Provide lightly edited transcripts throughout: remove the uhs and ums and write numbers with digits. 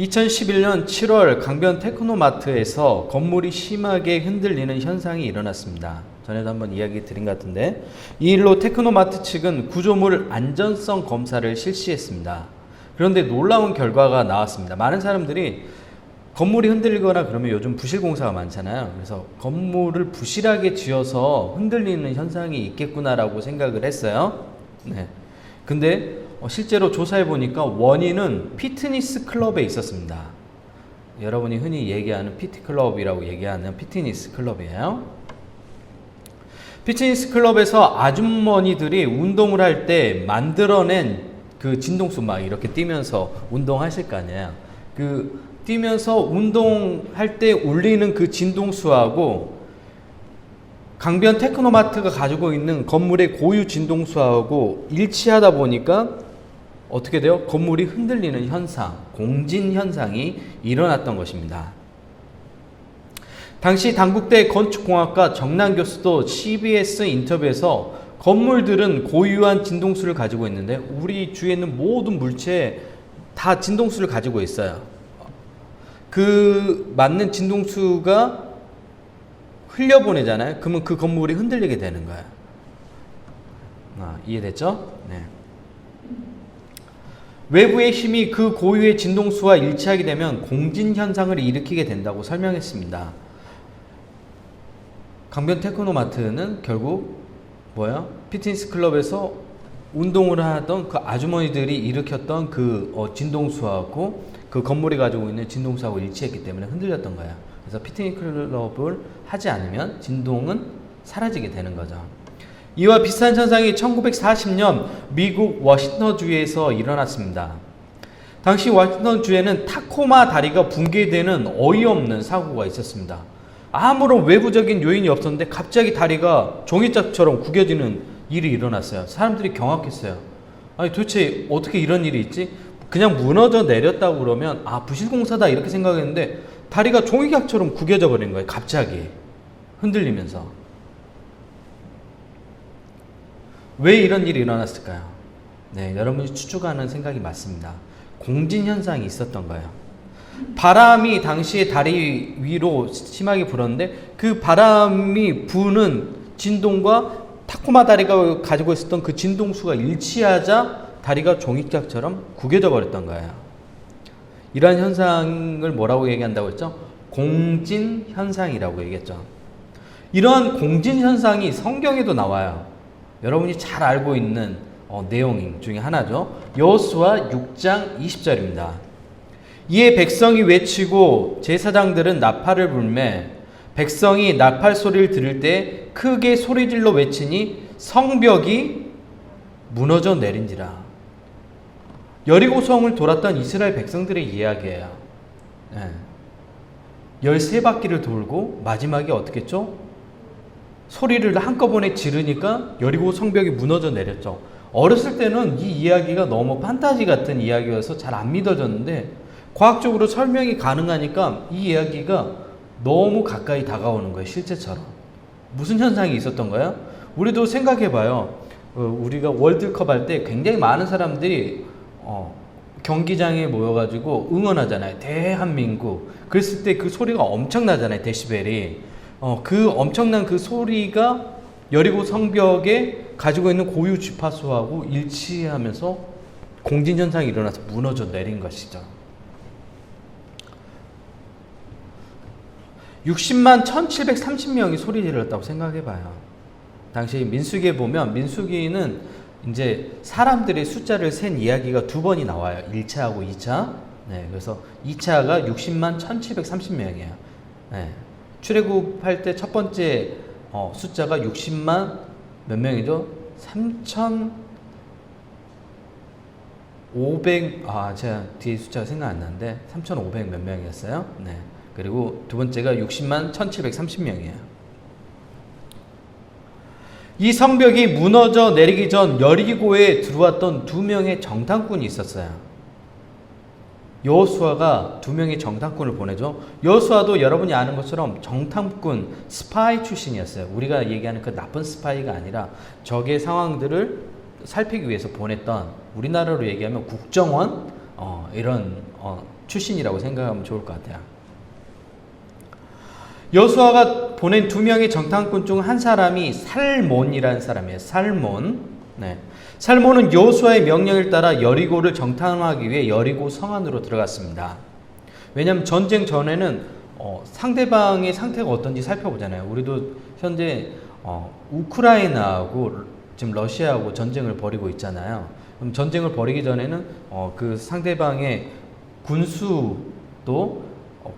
2011년 7월 강변 테크노마트에서 건물이 심하게 흔들리는 현상이 일어났습니다. 전에도 한번 이야기 드린 것 같은데, 이 일로 테크노마트 측은 구조물 안전성 검사를 실시했습니다. 그런데 놀라운 결과가 나왔습니다. 많은 사람들이 건물이 흔들리거나 그러면 요즘 부실 공사가 많잖아요. 그래서 건물을 부실하게 지어서 흔들리는 현상이 있겠구나라고 생각을 했어요. 네. 근데 실제로 조사해 보니까 원인은 피트니스 클럽에 있었습니다. 여러분이 흔히 얘기하는 PT 클럽이라고 얘기하는 피트니스 클럽이에요. 피트니스 클럽에서 아주머니들이 운동을 할 때 만들어낸 그 진동수, 막 이렇게 뛰면서 운동하실 거 아니에요. 그 뛰면서 운동할 때 울리는 그 진동수하고 강변 테크노마트가 가지고 있는 건물의 고유 진동수하고 일치하다 보니까 어떻게 돼요? 건물이 흔들리는 현상, 공진 현상이 일어났던 것입니다. 당시 단국대 건축공학과 정남 교수도 CBS 인터뷰에서 건물들은 고유한 진동수를 가지고 있는데 우리 주위에 있는 모든 물체에 다 진동수를 가지고 있어요. 그 맞는 진동수가 흘려보내잖아요. 그러면 그 건물이 흔들리게 되는 거예요. 이해됐죠? 네. 외부의 힘이 그 고유의 진동수와 일치하게 되면 공진 현상을 일으키게 된다고 설명했습니다. 강변 테크노마트는 결국 뭐야? 피트니스 클럽에서 운동을 하던 그 아주머니들이 일으켰던 그 진동수하고 그 건물이 가지고 있는 진동수하고 일치했기 때문에 흔들렸던 거야. 그래서 피트니스 클럽을 하지 않으면 진동은 사라지게 되는 거죠. 이와 비슷한 현상이 1940년 미국 워싱턴주에서 일어났습니다. 당시 워싱턴주에는 타코마 다리가 붕괴되는 어이없는 사고가 있었습니다. 아무런 외부적인 요인이 없었는데 갑자기 다리가 종이짝처럼 구겨지는 일이 일어났어요. 사람들이 경악했어요. 아니 도대체 어떻게 이런 일이 있지? 그냥 무너져 내렸다고 그러면 부실공사다 이렇게 생각했는데 다리가 종이짝처럼 구겨져 버린 거예요. 갑자기 흔들리면서. 왜 이런 일이 일어났을까요? 네, 여러분이 추측하는 생각이 맞습니다. 공진 현상이 있었던 거예요. 바람이 당시에 다리 위로 심하게 불었는데 그 바람이 부는 진동과 타코마 다리가 가지고 있었던 그 진동수가 일치하자 다리가 종이짝처럼 구겨져 버렸던 거예요. 이러한 현상을 뭐라고 얘기한다고 했죠? 공진 현상이라고 얘기했죠. 이러한 공진 현상이 성경에도 나와요. 여러분이 잘 알고 있는 내용 중에 하나죠. 여호수아 6장 20절입니다. 이에 백성이 외치고 제사장들은 나팔을 불매 백성이 나팔 소리를 들을 때 크게 소리질러 외치니 성벽이 무너져 내린지라. 여리고 성을 돌았던 이스라엘 백성들의 이야기예요. 13바퀴를 돌고 마지막에 어떻게 했죠? 소리를 한꺼번에 지르니까 여리고 성벽이 무너져 내렸죠. 어렸을 때는 이 이야기가 너무 판타지 같은 이야기여서 잘 안 믿어졌는데 과학적으로 설명이 가능하니까 이 이야기가 너무 가까이 다가오는 거예요. 실제처럼. 무슨 현상이 있었던 거예요? 우리도 생각해봐요. 우리가 월드컵 할 때 굉장히 많은 사람들이 경기장에 모여가지고 응원하잖아요. 대한민국. 그랬을 때 그 소리가 엄청나잖아요. 데시벨이. 그 엄청난 그 소리가 여리고 성벽에 가지고 있는 고유 주파수하고 일치하면서 공진 현상이 일어나서 무너져 내린 것이죠. 60만 1730명이 소리 질렀다고 생각해봐요. 당시 민수기에 보면 민수기는 이제 사람들의 숫자를 센 이야기가 두 번이 나와요. 1차하고 2차. 네, 그래서 2차가 60만 1730명이에요. 네. 출애굽할 때 첫 번째 숫자가 60만 몇 명이죠? 3,500 제가 뒤에 숫자가 생각 안 나는데 3,500 몇 명이었어요. 네. 그리고 두 번째가 60만 1730명이에요. 이 성벽이 무너져 내리기 전 여리고에 들어왔던 두 명의 정탐꾼이 있었어요. 여호수아가 두 명의 정탐꾼을 보내죠. 여호수아도 여러분이 아는 것처럼 정탐꾼, 스파이 출신이었어요. 우리가 얘기하는 그 나쁜 스파이가 아니라 적의 상황들을 살피기 위해서 보냈던, 우리나라로 얘기하면 국정원 이런 출신이라고 생각하면 좋을 것 같아요. 여호수아가 보낸 2명의 정탐꾼 중 한 사람이 살몬이라는 사람이에요. 살몬. 네. 살몬은 여호수아의 명령을 따라 여리고를 정탐하기 위해 여리고 성 안으로 들어갔습니다. 왜냐하면 전쟁 전에는 상대방의 상태가 어떤지 살펴보잖아요. 우리도 현재 우크라이나하고 지금 러시아하고 전쟁을 벌이고 있잖아요. 그럼 전쟁을 벌이기 전에는 그 상대방의 군수도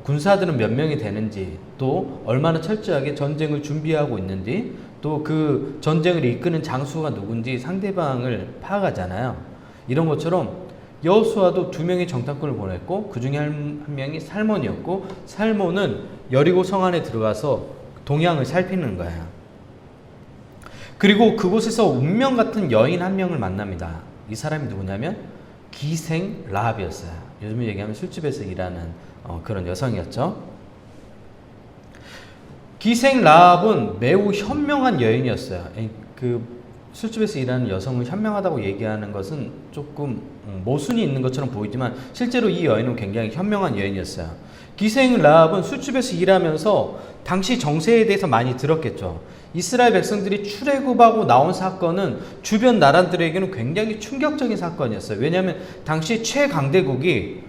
군사들은 몇 명이 되는지, 또 얼마나 철저하게 전쟁을 준비하고 있는지, 또 그 전쟁을 이끄는 장수가 누군지 상대방을 파악하잖아요. 이런 것처럼 여호수아도 2명의 정탐꾼을 보냈고 그 중에 한 명이 살몬이었고, 살몬은 여리고 성 안에 들어가서 동향을 살피는 거예요. 그리고 그곳에서 운명 같은 여인 한 명을 만납니다. 이 사람이 누구냐면 기생 라합이었어요. 요즘에 얘기하면 술집에서 일하는 그런 여성이었죠. 기생 라합은 매우 현명한 여인이었어요. 그 술집에서 일하는 여성을 현명하다고 얘기하는 것은 조금 모순이 있는 것처럼 보이지만 실제로 이 여인은 굉장히 현명한 여인이었어요. 기생 라합은 술집에서 일하면서 당시 정세에 대해서 많이 들었겠죠. 이스라엘 백성들이 출애굽하고 나온 사건은 주변 나라들에게는 굉장히 충격적인 사건이었어요. 왜냐하면 당시 최강대국이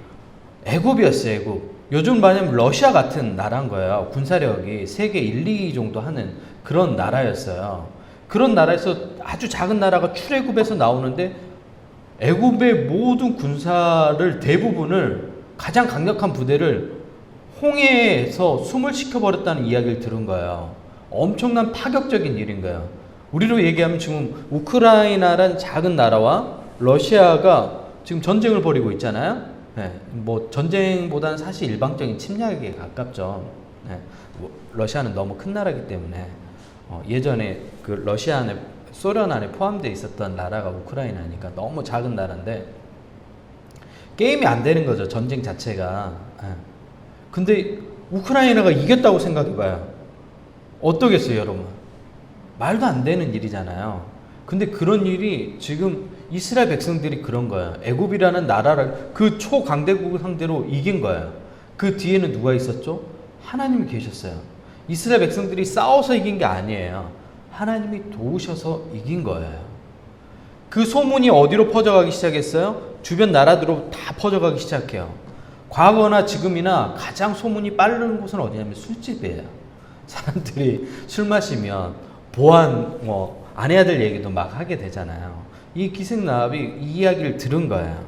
애굽이었어요. 애굽. 요즘 말하면 러시아 같은 나라인 거예요. 군사력이 세계 1, 2위 정도 하는 그런 나라였어요. 그런 나라에서 아주 작은 나라가 출애굽에서 나오는데 애굽의 모든 군사를 대부분을 가장 강력한 부대를 홍해에서 숨을 시켜버렸다는 이야기를 들은 거예요. 엄청난 파격적인 일인 거예요. 우리로 얘기하면 지금 우크라이나란 작은 나라와 러시아가 지금 전쟁을 벌이고 있잖아요. 네, 뭐 전쟁보다는 사실 일방적인 침략에 가깝죠. 네, 러시아는 너무 큰 나라이기 때문에 예전에 그 러시아 안에 소련 안에 포함되어 있었던 나라가 우크라이나니까 너무 작은 나라인데 게임이 안 되는 거죠. 전쟁 자체가. 네. 근데 우크라이나가 이겼다고 생각해봐요. 어떠겠어요, 여러분? 말도 안 되는 일이잖아요. 근데 그런 일이 지금 이스라엘 백성들이 그런 거예요. 애굽이라는 나라를 그 초강대국을 상대로 이긴 거예요. 그 뒤에는 누가 있었죠? 하나님이 계셨어요. 이스라엘 백성들이 싸워서 이긴 게 아니에요. 하나님이 도우셔서 이긴 거예요. 그 소문이 어디로 퍼져가기 시작했어요? 주변 나라들로 다 퍼져가기 시작해요. 과거나 지금이나 가장 소문이 빠르는 곳은 어디냐면 술집이에요. 사람들이 술 마시면 보안, 아내야 될 얘기도 막 하게 되잖아요. 이 기생 라합이 이 이야기를 들은 거예요.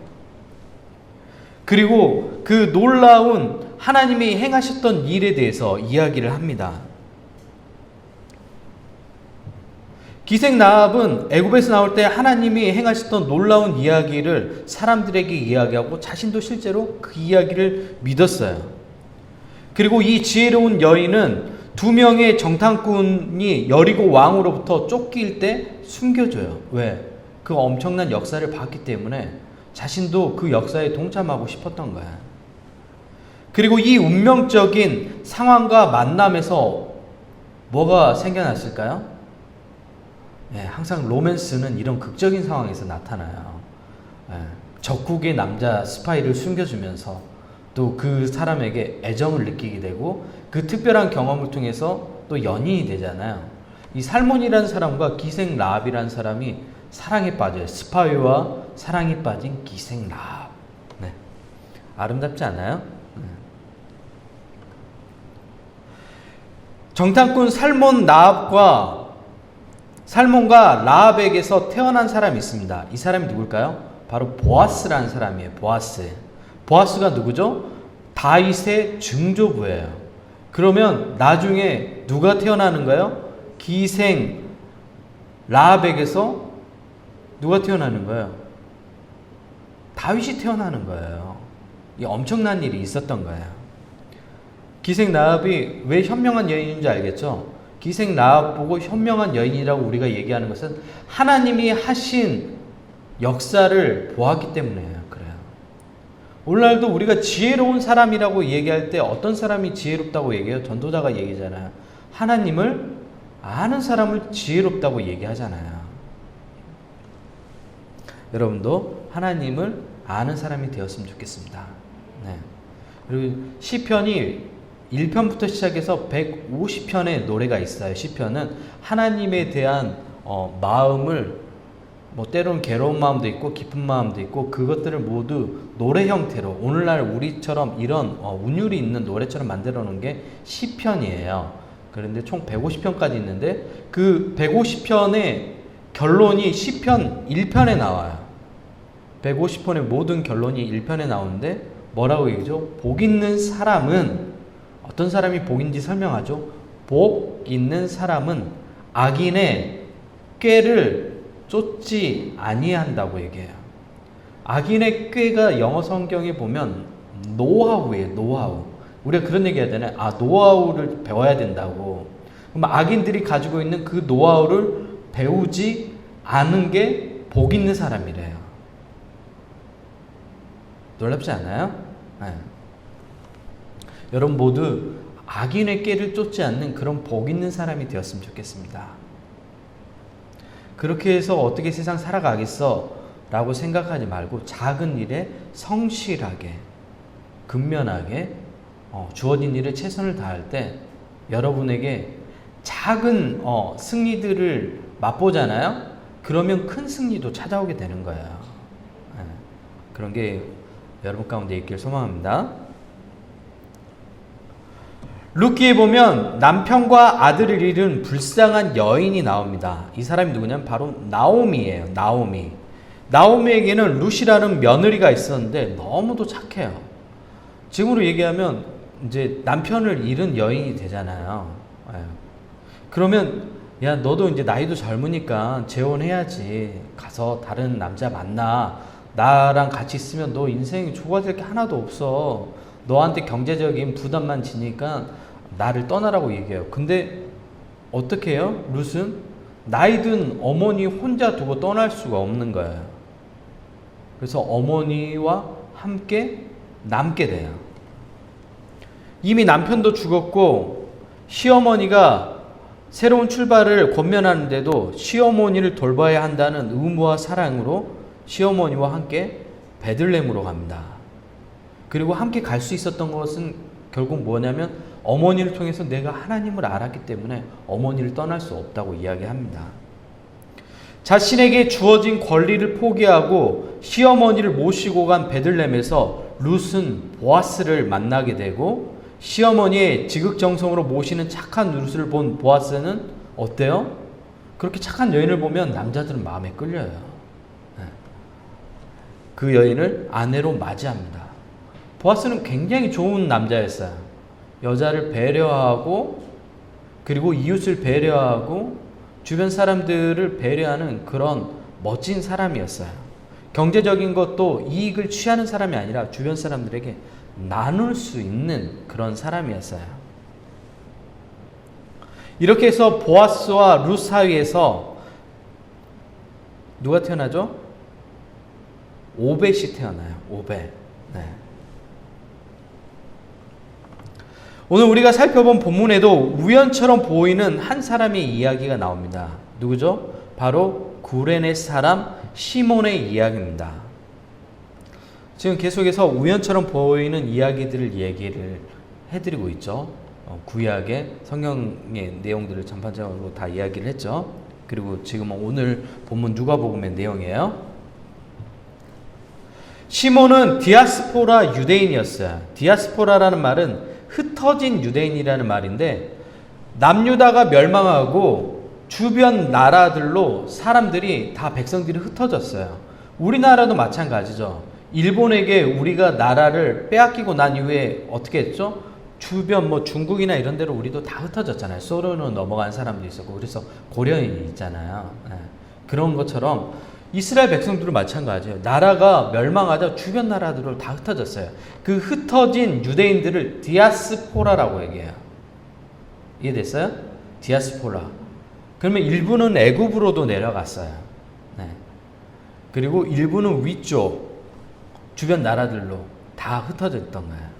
그리고 그 놀라운 하나님이 행하셨던 일에 대해서 이야기를 합니다. 기생 라합은 애굽에서 나올 때 하나님이 행하셨던 놀라운 이야기를 사람들에게 이야기하고 자신도 실제로 그 이야기를 믿었어요. 그리고 이 지혜로운 여인은 2명의 정탐꾼이 여리고 왕으로부터 쫓길 때 숨겨줘요. 왜? 그 엄청난 역사를 봤기 때문에 자신도 그 역사에 동참하고 싶었던 거야. 그리고 이 운명적인 상황과 만남에서 뭐가 생겨났을까요? 네, 항상 로맨스는 이런 극적인 상황에서 나타나요. 네, 적국의 남자 스파이를 숨겨주면서 또 그 사람에게 애정을 느끼게 되고 그 특별한 경험을 통해서 또 연인이 되잖아요. 이 살몬이라는 사람과 기생 라합이라는 사람이 사랑에 빠져요. 스파이와 사랑에 빠진 기생 라합. 네. 아름답지 않아요? 네. 정탐꾼 살몬과 라합에게서 태어난 사람이 있습니다. 이 사람이 누굴까요? 바로 보아스라는 사람이에요. 보아스가 누구죠? 다윗의 증조부예요. 그러면 나중에 누가 태어나는 거예요? 기생 라합에게서 누가 태어나는 거예요? 다윗이 태어나는 거예요. 이 엄청난 일이 있었던 거예요. 기생 라합이 왜 현명한 여인인지 알겠죠? 기생 라합 보고 현명한 여인이라고 우리가 얘기하는 것은 하나님이 하신 역사를 보았기 때문이에요. 그래요. 오늘날도 우리가 지혜로운 사람이라고 얘기할 때 어떤 사람이 지혜롭다고 얘기해요? 전도자가 얘기잖아요. 하나님을 아는 사람을 지혜롭다고 얘기하잖아요. 여러분도 하나님을 아는 사람이 되었으면 좋겠습니다. 네. 그리고 시편이 1편부터 시작해서 150편의 노래가 있어요. 시편은 하나님에 대한 마음을 때로는 괴로운 마음도 있고 깊은 마음도 있고 그것들을 모두 노래 형태로 오늘날 우리처럼 이런 운율이 있는 노래처럼 만들어 놓은 게 시편이에요. 그런데 총 150편까지 있는데 그 150편의 결론이 시편 1편에 나와요. 150편의 모든 결론이 1편에 나오는데 뭐라고 얘기죠? 복 있는 사람은 어떤 사람이 복인지 설명하죠. 복 있는 사람은 악인의 꾀를 쫓지 아니한다고 얘기해요. 악인의 꾀가 영어 성경에 보면 노하우예요. 노하우. 우리가 그런 얘기 해야 되나요? 노하우를 배워야 된다고. 그럼 악인들이 가지고 있는 그 노하우를 배우지 않은 게 복 있는 사람이래요. 놀랍지 않아요? 네. 여러분 모두 악인의 꾀를 쫓지 않는 그런 복 있는 사람이 되었으면 좋겠습니다. 그렇게 해서 어떻게 세상 살아가겠어? 라고 생각하지 말고 작은 일에 성실하게, 근면하게 주어진 일에 최선을 다할 때 여러분에게 작은 승리들을 맛보잖아요? 그러면 큰 승리도 찾아오게 되는 거예요. 네. 그런 게 여러분 가운데 있길 소망합니다. 루키에 보면 남편과 아들을 잃은 불쌍한 여인이 나옵니다. 이 사람이 누구냐면 바로 나오미예요. 나오미. 나오미에게는 룻이라는 며느리가 있었는데 너무도 착해요. 지금으로 얘기하면 이제 남편을 잃은 여인이 되잖아요. 그러면 야 너도 이제 나이도 젊으니까 재혼해야지. 가서 다른 남자 만나. 나랑 같이 있으면 너 인생이 좋아질 게 하나도 없어. 너한테 경제적인 부담만 지니까 나를 떠나라고 얘기해요. 근데 어떻게 해요? 룻은 나이든 어머니 혼자 두고 떠날 수가 없는 거예요. 그래서 어머니와 함께 남게 돼요. 이미 남편도 죽었고 시어머니가 새로운 출발을 권면하는데도 시어머니를 돌봐야 한다는 의무와 사랑으로 시어머니와 함께 베들레헴으로 갑니다. 그리고 함께 갈 수 있었던 것은 결국 뭐냐면 어머니를 통해서 내가 하나님을 알았기 때문에 어머니를 떠날 수 없다고 이야기합니다. 자신에게 주어진 권리를 포기하고 시어머니를 모시고 간 베들레헴에서 룻은 보아스를 만나게 되고 시어머니의 지극정성으로 모시는 착한 룻을 본 보아스는 어때요? 그렇게 착한 여인을 보면 남자들은 마음에 끌려요. 그 여인을 아내로 맞이합니다. 보아스는 굉장히 좋은 남자였어요. 여자를 배려하고 그리고 이웃을 배려하고 주변 사람들을 배려하는 그런 멋진 사람이었어요. 경제적인 것도 이익을 취하는 사람이 아니라 주변 사람들에게 나눌 수 있는 그런 사람이었어요. 이렇게 해서 보아스와 룻 사이에서 누가 태어나죠? 오벳이 태어나요. 오벳. 네. 오늘 우리가 살펴본 본문에도 우연처럼 보이는 한 사람의 이야기가 나옵니다. 누구죠? 바로 구레네 사람 시몬의 이야기입니다. 지금 계속해서 우연처럼 보이는 이야기들을 얘기를 해드리고 있죠. 구약의 성경의 내용들을 전반적으로 다 이야기를 했죠. 그리고 지금은 오늘 본문 누가복음의 내용이에요. 시몬은 디아스포라 유대인이었어요. 디아스포라라는 말은 흩어진 유대인이라는 말인데 남유다가 멸망하고 주변 나라들로 사람들이 다 백성들이 흩어졌어요. 우리나라도 마찬가지죠. 일본에게 우리가 나라를 빼앗기고 난 이후에 어떻게 했죠? 주변 중국이나 이런 데로 우리도 다 흩어졌잖아요. 소련으로 넘어간 사람도 있었고 그래서 고려인이 있잖아요. 그런 것처럼 이스라엘 백성들도 마찬가지예요. 나라가 멸망하자 주변 나라들로 다 흩어졌어요. 그 흩어진 유대인들을 디아스포라라고 얘기해요. 이해됐어요? 디아스포라. 그러면 일부는 애굽으로도 내려갔어요. 네. 그리고 일부는 위쪽 주변 나라들로 다 흩어졌던 거예요.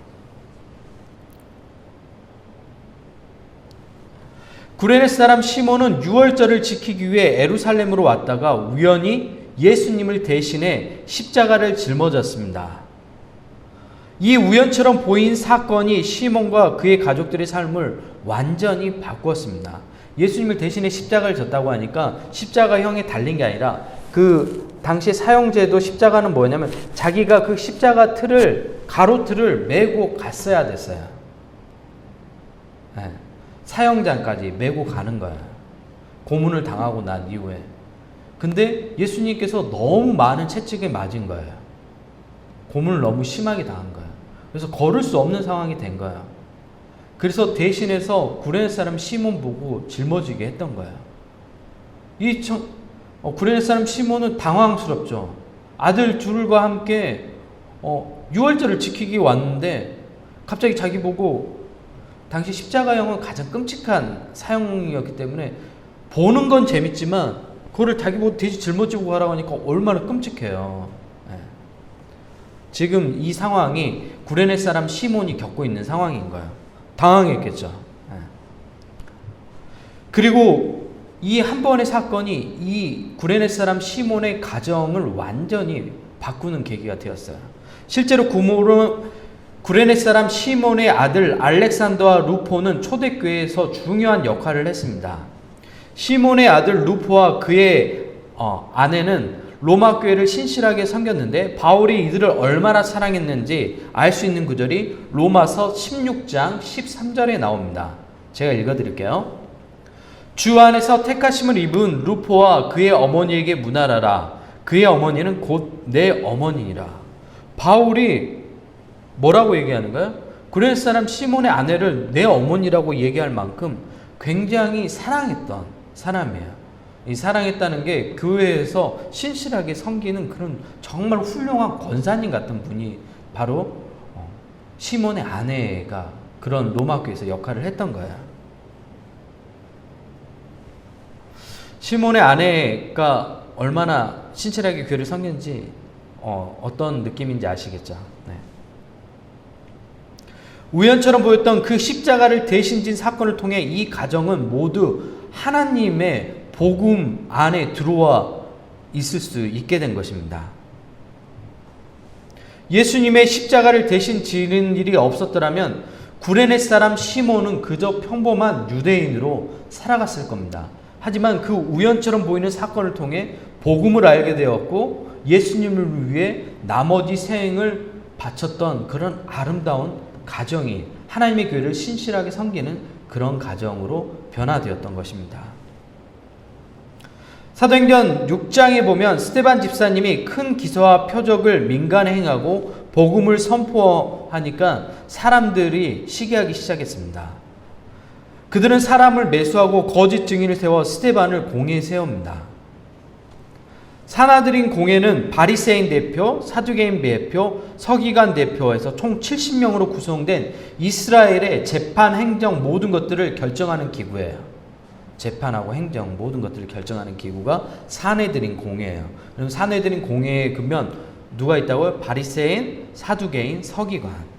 구레네 사람 시몬은 유월절을 지키기 위해 예루살렘으로 왔다가 우연히 예수님을 대신해 십자가를 짊어졌습니다. 이 우연처럼 보인 사건이 시몬과 그의 가족들의 삶을 완전히 바꾸었습니다. 예수님을 대신에 십자가를 졌다고 하니까 십자가형에 달린 게 아니라 그 당시 사형제도 십자가는 뭐냐면 자기가 그 십자가 틀을 가로틀을 메고 갔어야 됐어요. 네. 사형장까지 메고 가는 거예요. 고문을 당하고 난 이후에. 근데 예수님께서 너무 많은 채찍에 맞은 거예요. 고문을 너무 심하게 당한 거예요. 그래서 걸을 수 없는 상황이 된 거예요. 그래서 대신해서 구레네 사람 시몬 보고 짊어지게 했던 거예요. 구레네 사람 시몬은 당황스럽죠. 아들 둘과 함께 유월절을 지키기 왔는데 갑자기 자기 보고, 당시 십자가형은 가장 끔찍한 사형이었기 때문에 보는 건 재밌지만 그거를 자기 보고 돼지 짊어지고 가라고 하니까 얼마나 끔찍해요. 네. 지금 이 상황이 구레네 사람 시몬이 겪고 있는 상황인 거예요. 당황했겠죠. 네. 그리고 이 한 번의 사건이 이 구레네 사람 시몬의 가정을 완전히 바꾸는 계기가 되었어요. 실제로 구레네 사람 시몬의 아들 알렉산더와 루포는 초대교회에서 중요한 역할을 했습니다. 시몬의 아들 루포와 그의 아내는 로마 교회를 신실하게 섬겼는데 바울이 이들을 얼마나 사랑했는지 알 수 있는 구절이 로마서 16장 13절에 나옵니다. 제가 읽어드릴게요. 주 안에서 택하심을 입은 루포와 그의 어머니에게 문하라라. 그의 어머니는 곧 내 어머니니라. 바울이 뭐라고 얘기하는 거예요? 구레네 사람 시몬의 아내를 내 어머니라고 얘기할 만큼 굉장히 사랑했던 사람이에요. 이 사랑했다는 게 교회에서 신실하게 섬기는 그런 정말 훌륭한 권사님 같은 분이 바로 시몬의 아내가 그런 로마 교회에서 역할을 했던 거예요. 시몬의 아내가 얼마나 신실하게 교회를 섬겼는지 어떤 느낌인지 아시겠죠? 네. 우연처럼 보였던 그 십자가를 대신 진 사건을 통해 이 가정은 모두 하나님의 복음 안에 들어와 있을 수 있게 된 것입니다. 예수님의 십자가를 대신 지는 일이 없었더라면 구레네 사람 시몬은 그저 평범한 유대인으로 살아갔을 겁니다. 하지만 그 우연처럼 보이는 사건을 통해 복음을 알게 되었고 예수님을 위해 나머지 생을 바쳤던 그런 아름다운 가정이 하나님의 교회를 신실하게 섬기는 그런 가정으로 변화되었던 것입니다. 사도행전 6장에 보면 스데반 집사님이 큰 기사와 표적을 민간에 행하고 복음을 선포하니까 사람들이 시기하기 시작했습니다. 그들은 사람을 매수하고 거짓 증인을 세워 스데반을 공회에 세웁니다. 사나들인 공회는 바리새인 대표, 사두개인 대표, 서기관 대표에서 총 70명으로 구성된 이스라엘의 재판, 행정 모든 것들을 결정하는 기구예요. 재판하고 행정 모든 것들을 결정하는 기구가 사내들인 공회예요. 그럼 사내들인 공회에 그러면 누가 있다고요? 바리새인, 사두개인, 서기관.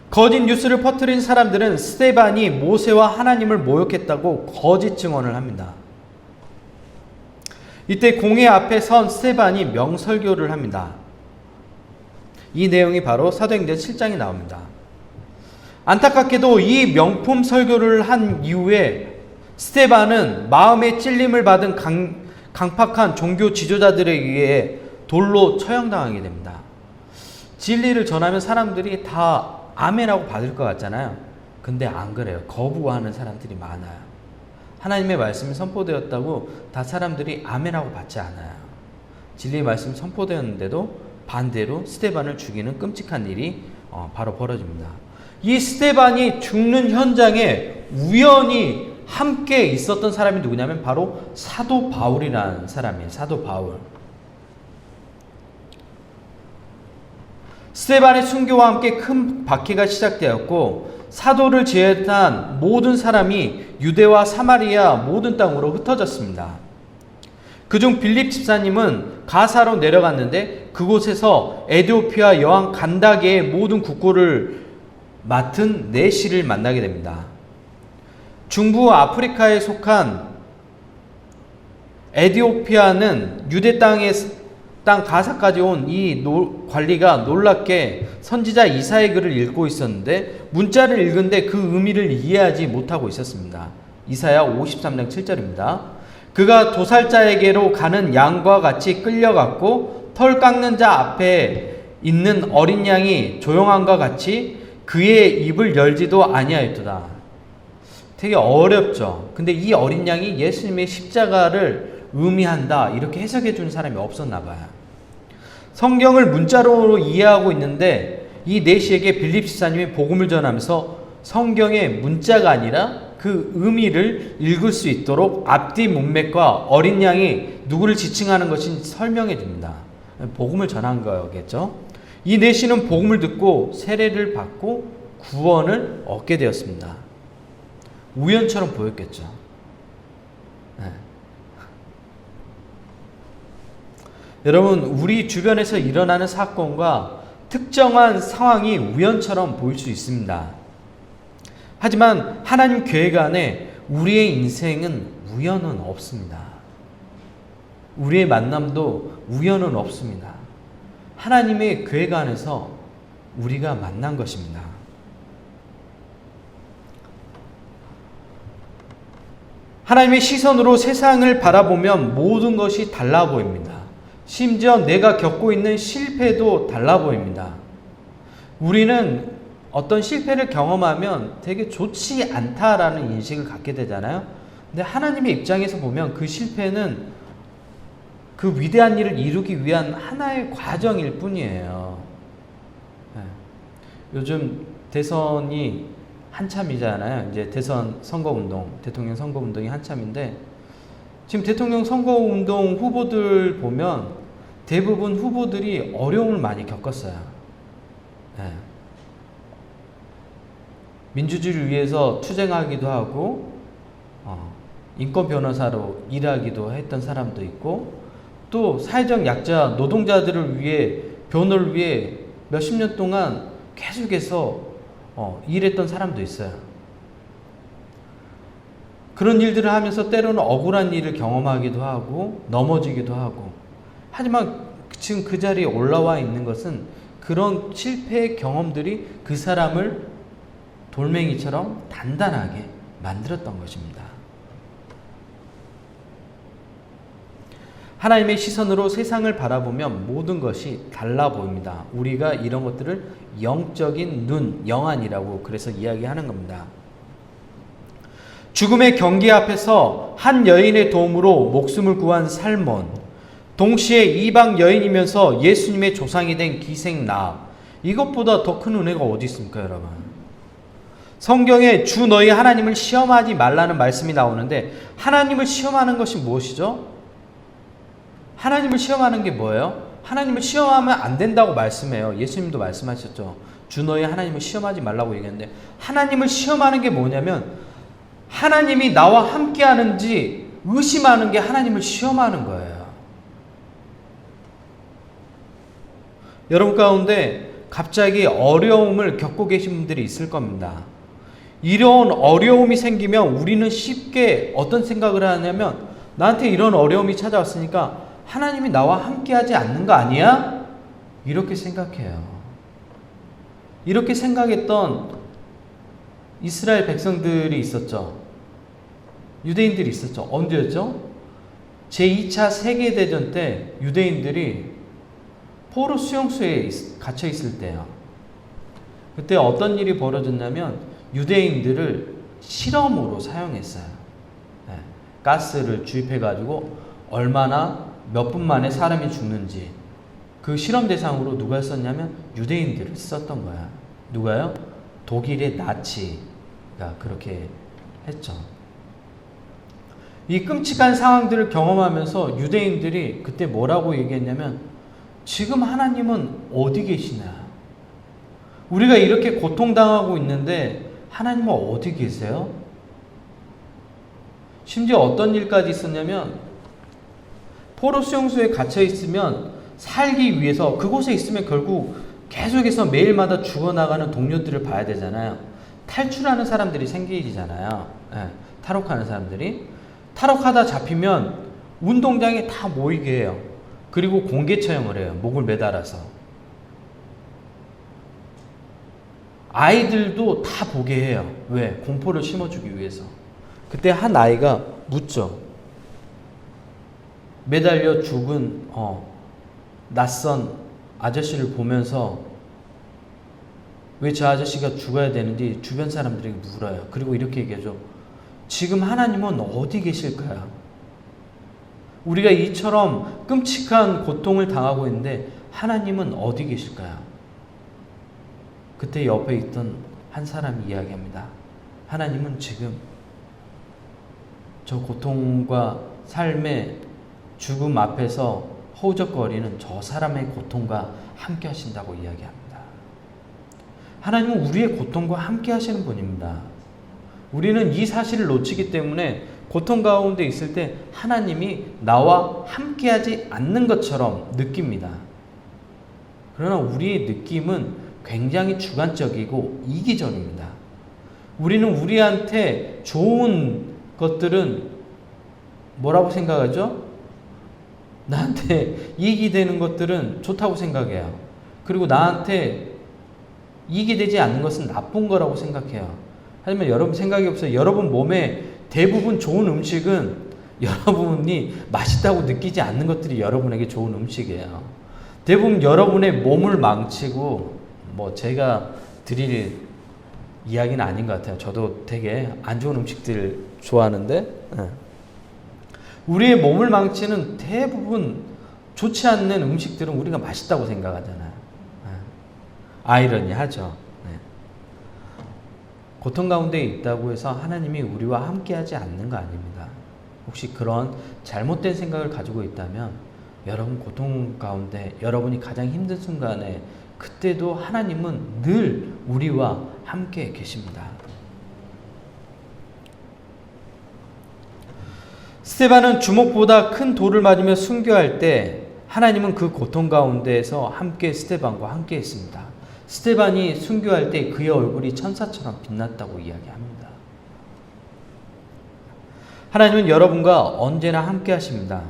거짓 뉴스를 퍼뜨린 사람들은 스데반이 모세와 하나님을 모욕했다고 거짓 증언을 합니다. 이때 공회 앞에 선 스데반이 명설교를 합니다. 이 내용이 바로 사도행전 7장에 나옵니다. 안타깝게도 이 명품 설교를 한 이후에 스데반은 마음의 찔림을 받은 강팍한 종교 지도자들에 의해 돌로 처형당하게 됩니다. 진리를 전하면 사람들이 다 아멘하고 받을 것 같잖아요. 근데 안 그래요. 거부하는 사람들이 많아요. 하나님의 말씀이 선포되었다고 다 사람들이 아멘하고 받지 않아요. 진리의 말씀이 선포되었는데도 반대로 스데반을 죽이는 끔찍한 일이 바로 벌어집니다. 이 스데반이 죽는 현장에 우연히 함께 있었던 사람이 누구냐면 바로 사도 바울이라는 사람이에요. 사도 바울. 스데반의 순교와 함께 큰 박해가 시작되었고 사도를 제외한 모든 사람이 유대와 사마리아 모든 땅으로 흩어졌습니다. 그중 빌립 집사님은 가사로 내려갔는데 그곳에서 에티오피아 여왕 간다게의 모든 국고를 맡은 네시를 만나게 됩니다. 중부 아프리카에 속한 에티오피아는 유대 땅에 땅 가사까지 온 이 관리가 놀랍게 선지자 이사의 글을 읽고 있었는데 문자를 읽은데 그 의미를 이해하지 못하고 있었습니다. 이사야 53장 7절입니다. 그가 도살자에게로 가는 양과 같이 끌려갔고 털 깎는 자 앞에 있는 어린 양이 조용함과 같이 그의 입을 열지도 아니하였도다. 되게 어렵죠. 근데 이 어린 양이 예수님의 십자가를 의미한다 이렇게 해석해 주는 사람이 없었나 봐요. 성경을 문자로 이해하고 있는데 이 내시에게 빌립 집사님이 복음을 전하면서 성경의 문자가 아니라 그 의미를 읽을 수 있도록 앞뒤 문맥과 어린 양이 누구를 지칭하는 것인지 설명해 줍니다. 복음을 전한 거겠죠. 이 내시는 복음을 듣고 세례를 받고 구원을 얻게 되었습니다. 우연처럼 보였겠죠. 네. 여러분, 우리 주변에서 일어나는 사건과 특정한 상황이 우연처럼 보일 수 있습니다. 하지만 하나님 계획 안에 우리의 인생은 우연은 없습니다. 우리의 만남도 우연은 없습니다. 하나님의 계획 안에서 우리가 만난 것입니다. 하나님의 시선으로 세상을 바라보면 모든 것이 달라 보입니다. 심지어 내가 겪고 있는 실패도 달라 보입니다. 우리는 어떤 실패를 경험하면 되게 좋지 않다라는 인식을 갖게 되잖아요. 근데 하나님의 입장에서 보면 그 실패는 그 위대한 일을 이루기 위한 하나의 과정일 뿐이에요. 네. 요즘 대선이 한참이잖아요. 이제 대선 선거운동, 대통령 선거운동이 한참인데 지금 대통령 선거운동 후보들 보면 대부분 후보들이 어려움을 많이 겪었어요. 네. 민주주의를 위해서 투쟁하기도 하고 인권 변호사로 일하기도 했던 사람도 있고 또 사회적 약자 노동자들을 위해 변호를 위해 몇십 년 동안 계속해서 일했던 사람도 있어요. 그런 일들을 하면서 때로는 억울한 일을 경험하기도 하고 넘어지기도 하고 하지만 지금 그 자리에 올라와 있는 것은 그런 실패의 경험들이 그 사람을 돌멩이처럼 단단하게 만들었던 것입니다. 하나님의 시선으로 세상을 바라보면 모든 것이 달라 보입니다. 우리가 이런 것들을 영적인 눈, 영안이라고 그래서 이야기하는 겁니다. 죽음의 경계 앞에서 한 여인의 도움으로 목숨을 구한 살몬, 동시에 이방 여인이면서 예수님의 조상이 된 기생나, 이것보다 더 큰 은혜가 어디 있습니까, 여러분? 성경에 주 너희 하나님을 시험하지 말라는 말씀이 나오는데 하나님을 시험하는 것이 무엇이죠? 하나님을 시험하는 게 뭐예요? 하나님을 시험하면 안 된다고 말씀해요. 예수님도 말씀하셨죠. 주 너희 하나님을 시험하지 말라고 얘기했는데 하나님을 시험하는 게 뭐냐면 하나님이 나와 함께 하는지 의심하는 게 하나님을 시험하는 거예요. 여러분 가운데 갑자기 어려움을 겪고 계신 분들이 있을 겁니다. 이런 어려움이 생기면 우리는 쉽게 어떤 생각을 하냐면 나한테 이런 어려움이 찾아왔으니까 하나님이 나와 함께 하지 않는 거 아니야? 이렇게 생각해요. 이렇게 생각했던 이스라엘 백성들이 있었죠. 유대인들이 있었죠. 언제였죠? 제2차 세계대전 때 유대인들이 포로 수용소에 갇혀 있을 때요. 그때 어떤 일이 벌어졌냐면 유대인들을 실험으로 사용했어요. 네. 가스를 주입해가지고 얼마나 몇 분 만에 사람이 죽는지 그 실험 대상으로 누가 썼냐면 유대인들을 썼던 거야. 누가요? 독일의 나치가 그렇게 했죠. 이 끔찍한 상황들을 경험하면서 유대인들이 그때 뭐라고 얘기했냐면 지금 하나님은 어디 계시나? 우리가 이렇게 고통당하고 있는데 하나님은 어디 계세요? 심지어 어떤 일까지 있었냐면 포로 수용소에 갇혀 있으면 살기 위해서 그곳에 있으면 결국 계속해서 매일마다 죽어나가는 동료들을 봐야 되잖아요. 탈출하는 사람들이 생기잖아요. 네, 탈옥하는 사람들이. 탈옥하다 잡히면 운동장에 다 모이게 해요. 그리고 공개 처형을 해요. 목을 매달아서. 아이들도 다 보게 해요. 왜? 공포를 심어주기 위해서. 그때 한 아이가 묻죠. 매달려 죽은 낯선 아저씨를 보면서 왜 저 아저씨가 죽어야 되는지 주변 사람들에게 물어요. 그리고 이렇게 얘기하죠. 지금 하나님은 어디 계실까요? 우리가 이처럼 끔찍한 고통을 당하고 있는데 하나님은 어디 계실까요? 그때 옆에 있던 한 사람이 이야기합니다. 하나님은 지금 저 고통과 삶의 죽음 앞에서 허우적거리는 저 사람의 고통과 함께 하신다고 이야기합니다. 하나님은 우리의 고통과 함께 하시는 분입니다. 우리는 이 사실을 놓치기 때문에 고통 가운데 있을 때 하나님이 나와 함께 하지 않는 것처럼 느낍니다. 그러나 우리의 느낌은 굉장히 주관적이고 이기적입니다. 우리는 우리한테 좋은 것들은 뭐라고 생각하죠? 나한테 이익이 되는 것들은 좋다고 생각해요. 그리고 나한테 이익이 되지 않는 것은 나쁜 거라고 생각해요. 하지만 여러분 생각이 없어요. 여러분 몸에 대부분 좋은 음식은 여러분이 맛있다고 느끼지 않는 것들이 여러분에게 좋은 음식이에요. 대부분 여러분의 몸을 망치고 제가 드릴 이야기는 아닌 것 같아요. 저도 되게 안 좋은 음식들 좋아하는데 우리의 몸을 망치는 대부분 좋지 않는 음식들은 우리가 맛있다고 생각하잖아요. 아이러니하죠. 고통 가운데 있다고 해서 하나님이 우리와 함께하지 않는 거 아닙니다. 혹시 그런 잘못된 생각을 가지고 있다면 여러분 고통 가운데 여러분이 가장 힘든 순간에 그때도 하나님은 늘 우리와 함께 계십니다. 스데반은 주먹보다 큰 돌을 맞으며 순교할 때 하나님은 그 고통 가운데에서 함께 스데반과 함께 했습니다. 스데반이 순교할 때 그의 얼굴이 천사처럼 빛났다고 이야기합니다. 하나님은 여러분과 언제나 함께 하십니다.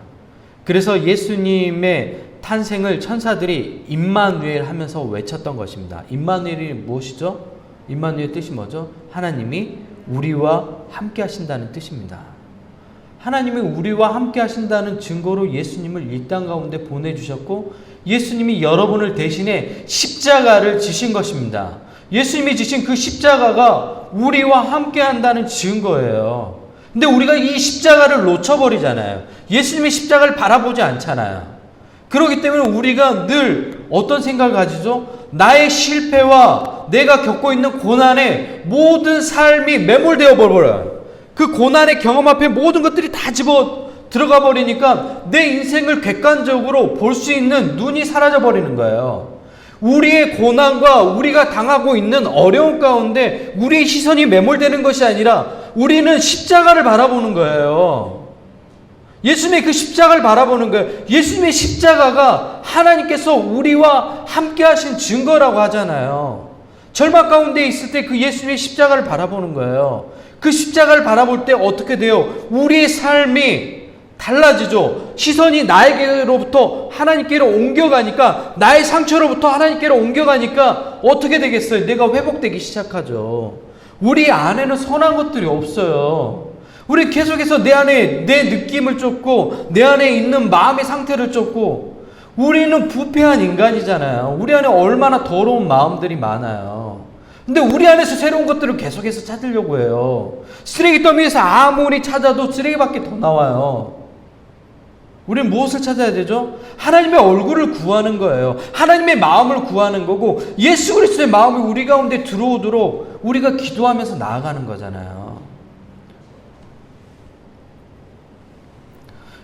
그래서 예수님의 탄생을 천사들이 임마누엘 하면서 외쳤던 것입니다. 임마누엘이 무엇이죠? 임마누엘 뜻이 뭐죠? 하나님이 우리와 함께 하신다는 뜻입니다. 하나님이 우리와 함께 하신다는 증거로 예수님을 이 땅 가운데 보내주셨고 예수님이 여러분을 대신해 십자가를 지신 것입니다. 예수님이 지신 그 십자가가 우리와 함께 한다는 증거예요. 근데 우리가 이 십자가를 놓쳐버리잖아요. 예수님의 십자가를 바라보지 않잖아요. 그렇기 때문에 우리가 늘 어떤 생각을 가지죠? 나의 실패와 내가 겪고 있는 고난에 모든 삶이 매몰되어 버려요. 그 고난의 경험 앞에 모든 것들이 다 집어 들어가 버리니까 내 인생을 객관적으로 볼 수 있는 눈이 사라져 버리는 거예요. 우리의 고난과 우리가 당하고 있는 어려움 가운데 우리의 시선이 매몰되는 것이 아니라 우리는 십자가를 바라보는 거예요. 예수님의 그 십자가를 바라보는 거예요. 예수님의 십자가가 하나님께서 우리와 함께 하신 증거라고 하잖아요. 절망 가운데 있을 때 그 예수님의 십자가를 바라보는 거예요. 그 십자가를 바라볼 때 어떻게 돼요? 우리의 삶이 달라지죠. 시선이 나에게로부터 하나님께로 옮겨가니까, 나의 상처로부터 하나님께로 옮겨가니까 어떻게 되겠어요? 내가 회복되기 시작하죠. 우리 안에는 선한 것들이 없어요. 우리 계속해서 내 안에 내 느낌을 쫓고 내 안에 있는 마음의 상태를 쫓고, 우리는 부패한 인간이잖아요. 우리 안에 얼마나 더러운 마음들이 많아요. 근데 우리 안에서 새로운 것들을 계속해서 찾으려고 해요. 쓰레기 더미에서 아무리 찾아도 쓰레기밖에 더 나와요. 우리는 무엇을 찾아야 되죠? 하나님의 얼굴을 구하는 거예요. 하나님의 마음을 구하는 거고, 예수 그리스도의 마음이 우리 가운데 들어오도록 우리가 기도하면서 나아가는 거잖아요.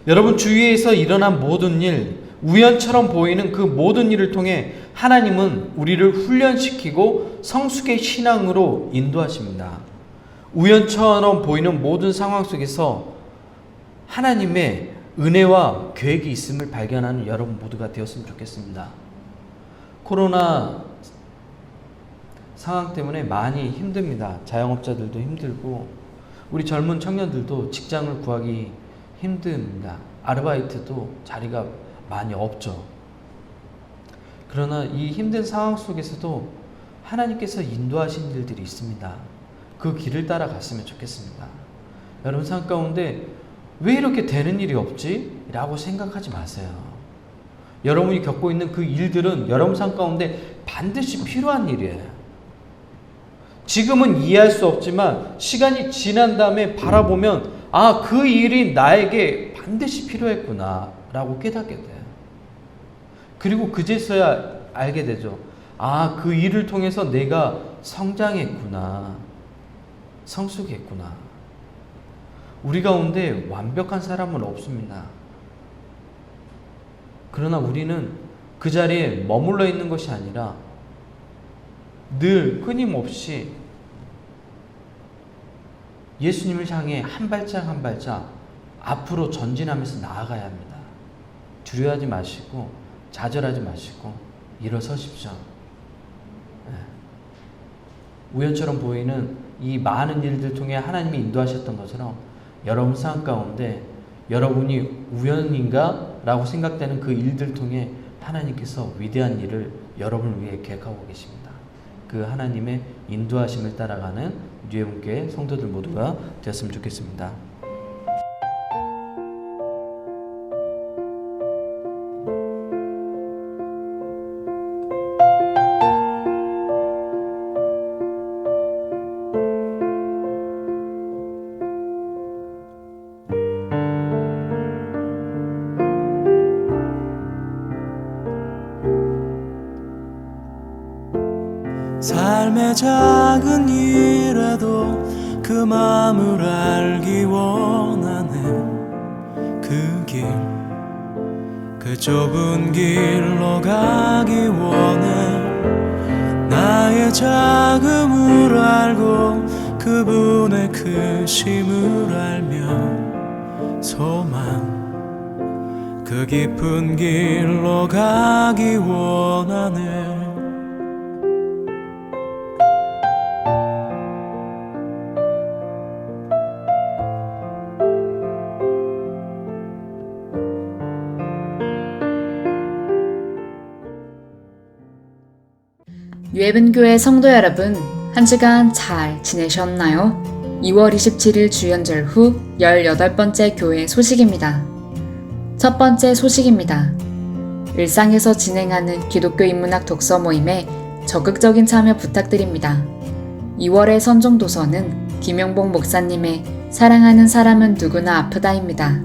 여러분 주위에서 일어난 모든 일, 우연처럼 보이는 그 모든 일을 통해 하나님은 우리를 훈련시키고 성숙의 신앙으로 인도하십니다. 우연처럼 보이는 모든 상황 속에서 하나님의 은혜와 계획이 있음을 발견하는 여러분 모두가 되었으면 좋겠습니다. 코로나 상황 때문에 많이 힘듭니다. 자영업자들도 힘들고 우리 젊은 청년들도 직장을 구하기 힘듭니다. 아르바이트도 자리가 많이 없죠. 그러나 이 힘든 상황 속에서도 하나님께서 인도하신 일들이 있습니다. 그 길을 따라갔으면 좋겠습니다. 여러분 삶 가운데 왜 이렇게 되는 일이 없지? 라고 생각하지 마세요. 여러분이 겪고 있는 그 일들은 여러분 삶 가운데 반드시 필요한 일이에요. 지금은 이해할 수 없지만 시간이 지난 다음에 바라보면 아, 그 일이 나에게 반드시 필요했구나 라고 깨닫게 돼요. 그리고 그제서야 알게 되죠. 아, 그 일을 통해서 내가 성장했구나, 성숙했구나. 우리 가운데 완벽한 사람은 없습니다. 그러나 우리는 그 자리에 머물러 있는 것이 아니라 늘 끊임없이 예수님을 향해 한 발짝 한 발짝 앞으로 전진하면서 나아가야 합니다. 두려워하지 마시고 좌절하지 마시고 일어서십시오. 우연처럼 보이는 이 많은 일들 통해 하나님이 인도하셨던 것처럼 여러분 삶 가운데 여러분이 우연인가? 라고 생각되는 그 일들 통해 하나님께서 위대한 일을 여러분을 위해 계획하고 계십니다. 그 하나님의 인도하심을 따라가는 뉴에문교회 성도들 모두가 되었으면 좋겠습니다. 삶의 작은 일에도 그 마음을 알기 원하네. 그 길, 그 좁은 길로 가기 원해. 나의 작음을 알고 그분의 크심을 알며 소망, 그 깊은 길로 가기 원하네. 뉴에문교회 성도 여러분, 한 주간 잘 지내셨나요? 2월 27일 주연절 후 18번째 교회 소식입니다. 첫 번째 소식입니다. 일상에서 진행하는 기독교 인문학 독서 모임에 적극적인 참여 부탁드립니다. 2월의 선종도서는 김용복 목사님의 사랑하는 사람은 누구나 아프다입니다.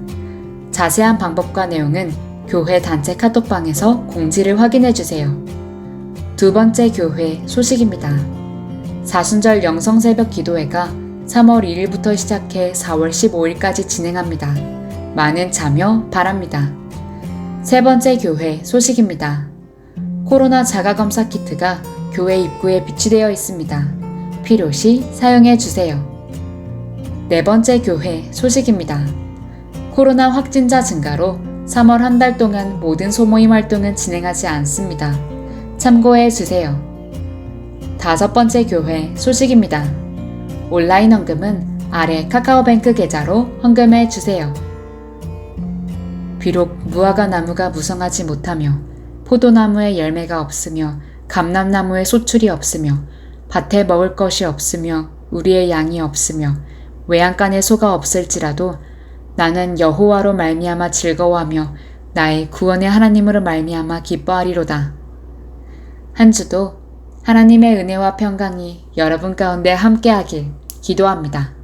자세한 방법과 내용은 교회 단체 카톡방에서 공지를 확인해주세요. 두 번째 교회 소식입니다. 사순절 영성새벽 기도회가 3월 2일부터 시작해 4월 15일까지 진행합니다. 많은 참여 바랍니다. 세 번째 교회 소식입니다. 코로나 자가검사 키트가 교회 입구에 비치되어 있습니다. 필요시 사용해 주세요. 네 번째 교회 소식입니다. 코로나 확진자 증가로 3월 한 달 동안 모든 소모임 활동은 진행하지 않습니다. 참고해 주세요. 다섯 번째 교회 소식입니다. 온라인 헌금은 아래 카카오뱅크 계좌로 헌금해 주세요. 비록 무화과 나무가 무성하지 못하며 포도나무에 열매가 없으며 감람나무에 소출이 없으며 밭에 먹을 것이 없으며 우리의 양이 없으며 외양간에 소가 없을지라도 나는 여호와로 말미암아 즐거워하며 나의 구원의 하나님으로 말미암아 기뻐하리로다. 한 주도 하나님의 은혜와 평강이 여러분 가운데 함께하길 기도합니다.